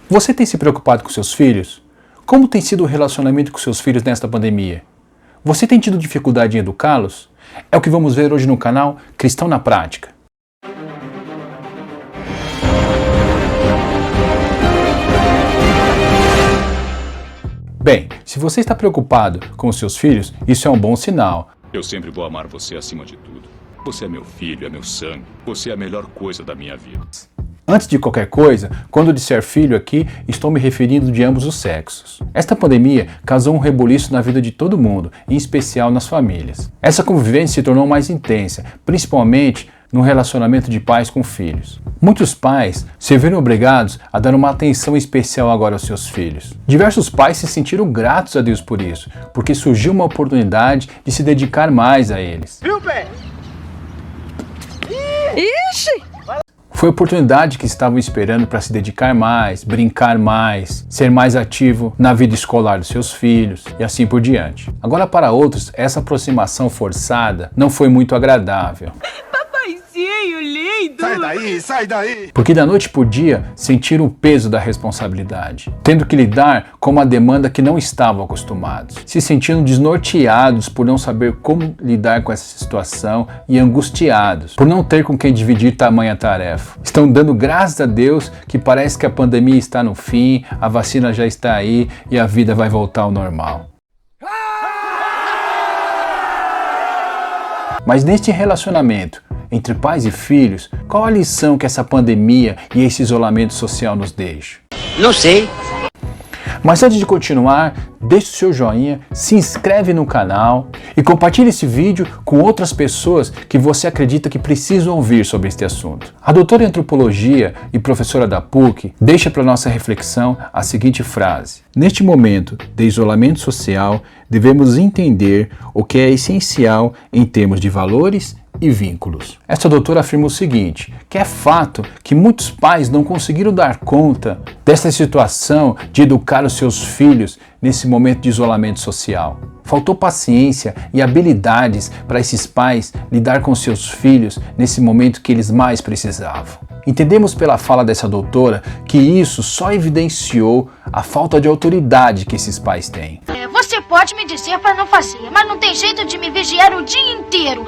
Você tem se preocupado com seus filhos? Como tem sido o relacionamento com seus filhos nesta pandemia? Você tem tido dificuldade em educá-los? É o que vamos ver hoje no canal Cristão na Prática. Bem, se você está preocupado com os seus filhos, isso é um bom sinal. Eu sempre vou amar você acima de tudo. Você é meu filho, é meu sangue. Você é a melhor coisa da minha vida. Antes de qualquer coisa, quando disser filho aqui, estou me referindo de ambos os sexos. Esta pandemia causou um rebuliço na vida de todo mundo, em especial nas famílias. Essa convivência se tornou mais intensa, principalmente no relacionamento de pais com filhos. Muitos pais se viram obrigados a dar uma atenção especial agora aos seus filhos. Diversos pais se sentiram gratos a Deus por isso, porque surgiu uma oportunidade de se dedicar mais a eles. Viu, pé? Ixi! Foi a oportunidade que estavam esperando para se dedicar mais, brincar mais, ser mais ativo na vida escolar dos seus filhos e assim por diante. Agora, para outros, essa aproximação forçada não foi muito agradável. Papaizinho lindo! Sai daí, sai daí! Porque da noite por dia sentiram o peso da responsabilidade, tendo que lidar com uma demanda que não estavam acostumados, se sentindo desnorteados por não saber como lidar com essa situação e angustiados por não ter com quem dividir tamanha tarefa. Estão dando graças a Deus que parece que a pandemia está no fim, a vacina já está aí e a vida vai voltar ao normal. Mas neste relacionamento entre pais e filhos, qual a lição que essa pandemia e esse isolamento social nos deixam? Não sei. Mas antes de continuar, deixe o seu joinha, se inscreve no canal e compartilhe esse vídeo com outras pessoas que você acredita que precisam ouvir sobre este assunto. A doutora em antropologia e professora da PUC deixa para nossa reflexão a seguinte frase: neste momento de isolamento social, devemos entender o que é essencial em termos de valores e vínculos. Essa doutora afirma o seguinte, que é fato que muitos pais não conseguiram dar conta dessa situação de educar os seus filhos nesse momento de isolamento social. Faltou paciência e habilidades para esses pais lidar com seus filhos nesse momento que eles mais precisavam. Entendemos pela fala dessa doutora que isso só evidenciou a falta de autoridade que esses pais têm. Você pode me dizer para não fazer, mas não tem jeito de me vigiar o dia inteiro.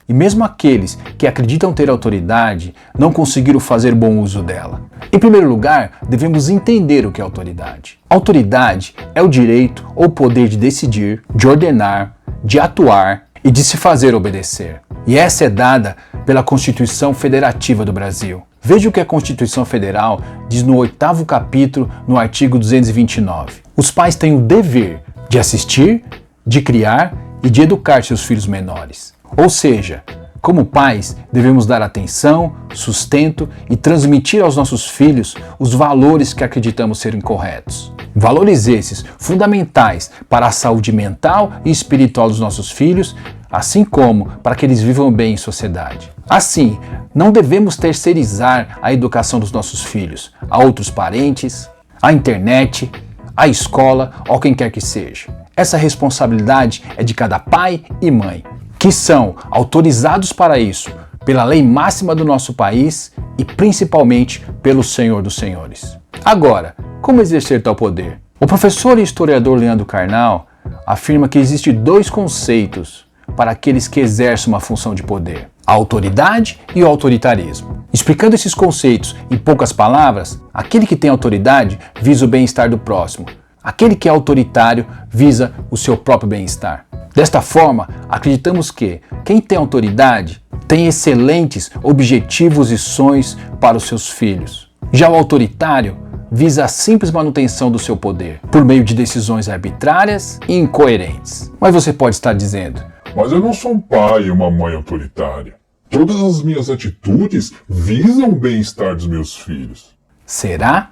E mesmo aqueles que acreditam ter autoridade não conseguiram fazer bom uso dela. Em primeiro lugar, devemos entender o que é autoridade. Autoridade é o direito ou poder de decidir, de ordenar, de atuar e de se fazer obedecer. E essa é dada pela Constituição Federativa do Brasil. Veja o que a Constituição Federal diz no 8º capítulo, no artigo 229. Os pais têm o dever de assistir, de criar e de educar seus filhos menores. Ou seja, como pais, devemos dar atenção, sustento e transmitir aos nossos filhos os valores que acreditamos serem corretos. Valores esses fundamentais para a saúde mental e espiritual dos nossos filhos, assim como para que eles vivam bem em sociedade. Assim, não devemos terceirizar a educação dos nossos filhos a outros parentes, à internet, à escola ou quem quer que seja. Essa responsabilidade é de cada pai e mãe, que são autorizados para isso pela lei máxima do nosso país e principalmente pelo Senhor dos Senhores. Agora, como exercer tal poder? O professor e historiador Leandro Carnal afirma que existem dois conceitos para aqueles que exercem uma função de poder: a autoridade e o autoritarismo. Explicando esses conceitos em poucas palavras, aquele que tem autoridade visa o bem-estar do próximo. Aquele que é autoritário visa o seu próprio bem-estar. Desta forma, acreditamos que quem tem autoridade tem excelentes objetivos e sonhos para os seus filhos. Já o autoritário visa a simples manutenção do seu poder, por meio de decisões arbitrárias e incoerentes. Mas você pode estar dizendo: mas eu não sou um pai e uma mãe autoritária. Todas as minhas atitudes visam o bem-estar dos meus filhos. Será?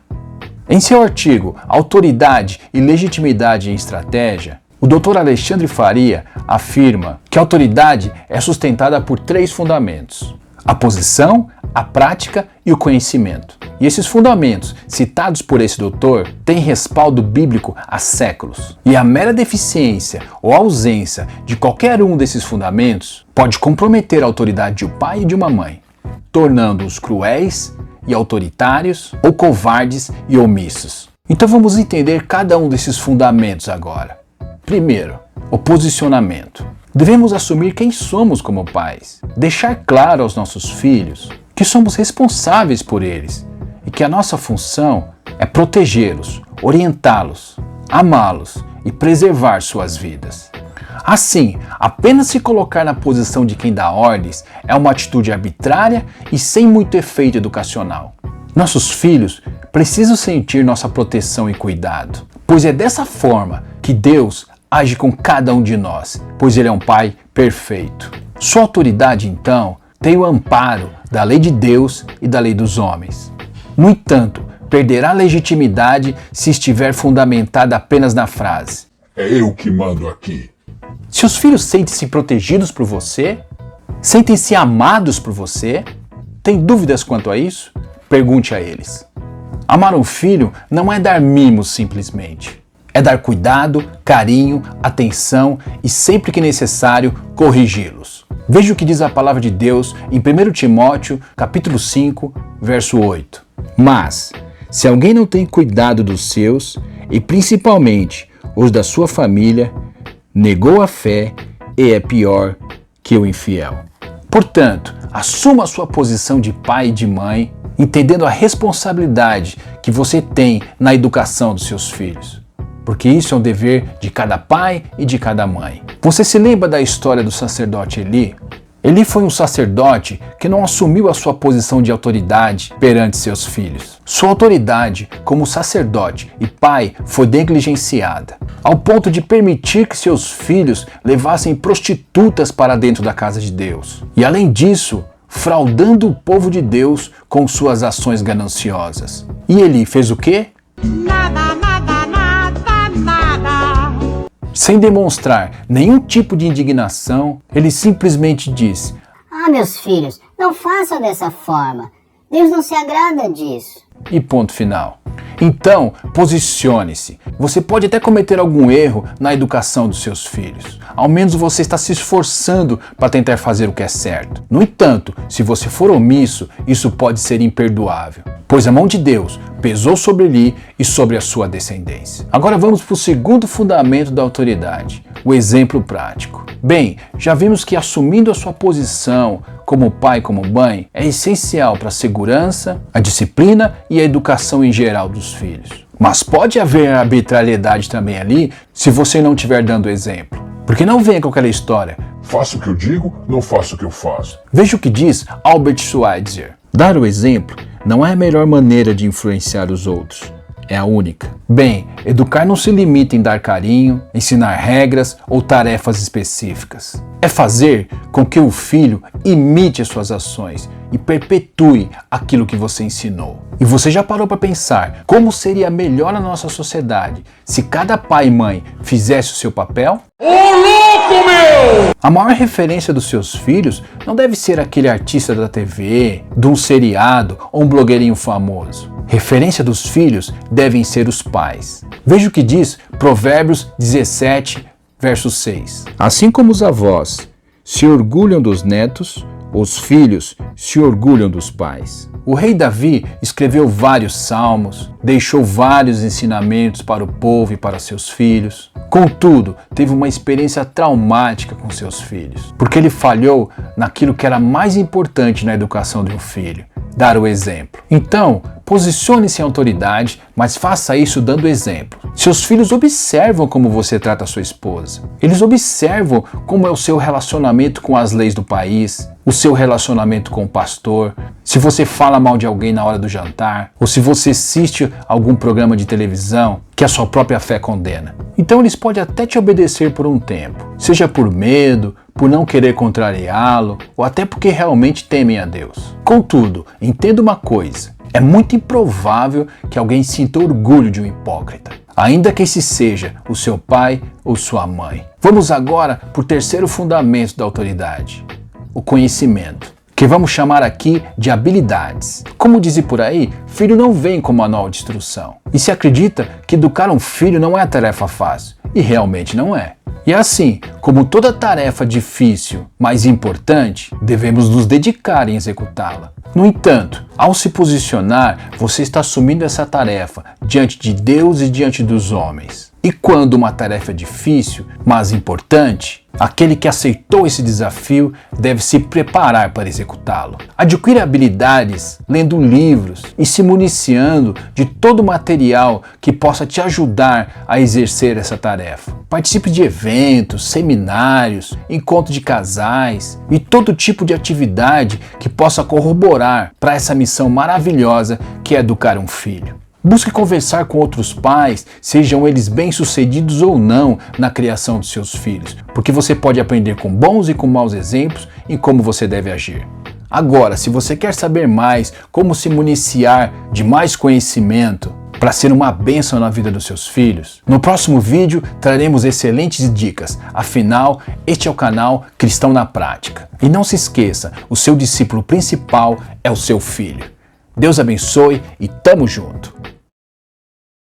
Em seu artigo Autoridade e Legitimidade em Estratégia, o Dr. Alexandre Faria afirma que a autoridade é sustentada por 3 fundamentos: a posição, a prática e o conhecimento. E esses fundamentos, citados por esse doutor, têm respaldo bíblico há séculos. E a mera deficiência ou ausência de qualquer um desses fundamentos pode comprometer a autoridade de um pai e de uma mãe, tornando-os cruéis e autoritários ou covardes e omissos. Então vamos entender cada um desses fundamentos agora. Primeiro, o posicionamento. Devemos assumir quem somos como pais, deixar claro aos nossos filhos que somos responsáveis por eles e que a nossa função é protegê-los, orientá-los, amá-los e preservar suas vidas. Assim, apenas se colocar na posição de quem dá ordens é uma atitude arbitrária e sem muito efeito educacional. Nossos filhos precisam sentir nossa proteção e cuidado, pois é dessa forma que Deus age com cada um de nós, pois Ele é um Pai perfeito. Sua autoridade, então, tem o amparo da lei de Deus e da lei dos homens. No entanto, perderá legitimidade se estiver fundamentada apenas na frase: É eu que mando aqui. Seus filhos sentem-se protegidos por você? Sentem-se amados por você? Tem dúvidas quanto a isso? Pergunte a eles. Amar um filho não é dar mimos simplesmente. É dar cuidado, carinho, atenção e, sempre que necessário, corrigi-los. Veja o que diz a palavra de Deus em 1 Timóteo, capítulo 5, verso 8. Mas, se alguém não tem cuidado dos seus, e principalmente os da sua família, negou a fé e é pior que o infiel. Portanto, assuma a sua posição de pai e de mãe, entendendo a responsabilidade que você tem na educação dos seus filhos. Porque isso é um dever de cada pai e de cada mãe. Você se lembra da história do sacerdote Eli? Eli foi um sacerdote que não assumiu a sua posição de autoridade perante seus filhos. Sua autoridade como sacerdote e pai foi negligenciada, ao ponto de permitir que seus filhos levassem prostitutas para dentro da casa de Deus. E além disso, fraudando o povo de Deus com suas ações gananciosas. E Eli fez o quê? Nada, nada, nada, nada. Sem demonstrar nenhum tipo de indignação, ele simplesmente disse: Ah, meus filhos, não façam dessa forma. Deus não se agrada disso. E ponto final. Então, posicione-se. Você pode até cometer algum erro na educação dos seus filhos. Ao menos você está se esforçando para tentar fazer o que é certo. No entanto, se você for omisso, isso pode ser imperdoável, pois a mão de Deus pesou sobre Eli e sobre a sua descendência. Agora vamos para o segundo fundamento da autoridade, o exemplo prático. Bem, já vimos que assumindo a sua posição como pai e como mãe é essencial para a segurança, a disciplina e a educação em geral dos filhos. Mas pode haver arbitrariedade também ali se você não estiver dando exemplo. Porque não venha com aquela história: Faço o que eu digo, não faço o que eu faço. Veja o que diz Albert Schweitzer. Dar o exemplo não é a melhor maneira de influenciar os outros. É a única. Bem, educar não se limita em dar carinho, ensinar regras ou tarefas específicas. É fazer com que o filho imite as suas ações e perpetue aquilo que você ensinou. E você já parou para pensar como seria melhor a nossa sociedade se cada pai e mãe fizesse o seu papel? Ô louco, meu! A maior referência dos seus filhos não deve ser aquele artista da TV, de um seriado ou um blogueirinho famoso. Referência dos filhos devem ser os pais. Veja o que diz Provérbios 17, verso 6. Assim como os avós se orgulham dos netos, os filhos se orgulham dos pais. O rei Davi escreveu vários salmos, deixou vários ensinamentos para o povo e para seus filhos. Contudo, teve uma experiência traumática com seus filhos, porque ele falhou naquilo que era mais importante na educação de um filho: dar o exemplo. Então, posicione-se em autoridade, mas faça isso dando exemplo. Seus filhos observam como você trata a sua esposa. Eles observam como é o seu relacionamento com as leis do país, o seu relacionamento com o pastor, se você fala mal de alguém na hora do jantar, ou se você assiste algum programa de televisão que a sua própria fé condena. Então eles podem até te obedecer por um tempo, seja por medo, por não querer contrariá-lo, ou até porque realmente temem a Deus. Contudo, entenda uma coisa: é muito improvável que alguém sinta orgulho de um hipócrita, ainda que esse seja o seu pai ou sua mãe. Vamos agora para o terceiro fundamento da autoridade: o conhecimento, que vamos chamar aqui de habilidades. Como dizem por aí, filho não vem com manual de instrução. E se acredita que educar um filho não é tarefa fácil, e realmente não é. E assim, como toda tarefa difícil, mas importante, devemos nos dedicar em executá-la. No entanto, ao se posicionar, você está assumindo essa tarefa diante de Deus e diante dos homens. E quando uma tarefa é difícil, mas importante, aquele que aceitou esse desafio deve se preparar para executá-lo. Adquira habilidades lendo livros e se municiando de todo o material que possa te ajudar a exercer essa tarefa. Participe de eventos, seminários, encontros de casais e todo tipo de atividade que possa corroborar para essa missão maravilhosa que é educar um filho. Busque conversar com outros pais, sejam eles bem-sucedidos ou não na criação dos seus filhos, porque você pode aprender com bons e com maus exemplos em como você deve agir. Agora, se você quer saber mais como se municiar de mais conhecimento para ser uma bênção na vida dos seus filhos, no próximo vídeo traremos excelentes dicas, afinal, este é o canal Cristão na Prática. E não se esqueça, o seu discípulo principal é o seu filho. Deus abençoe e tamo junto!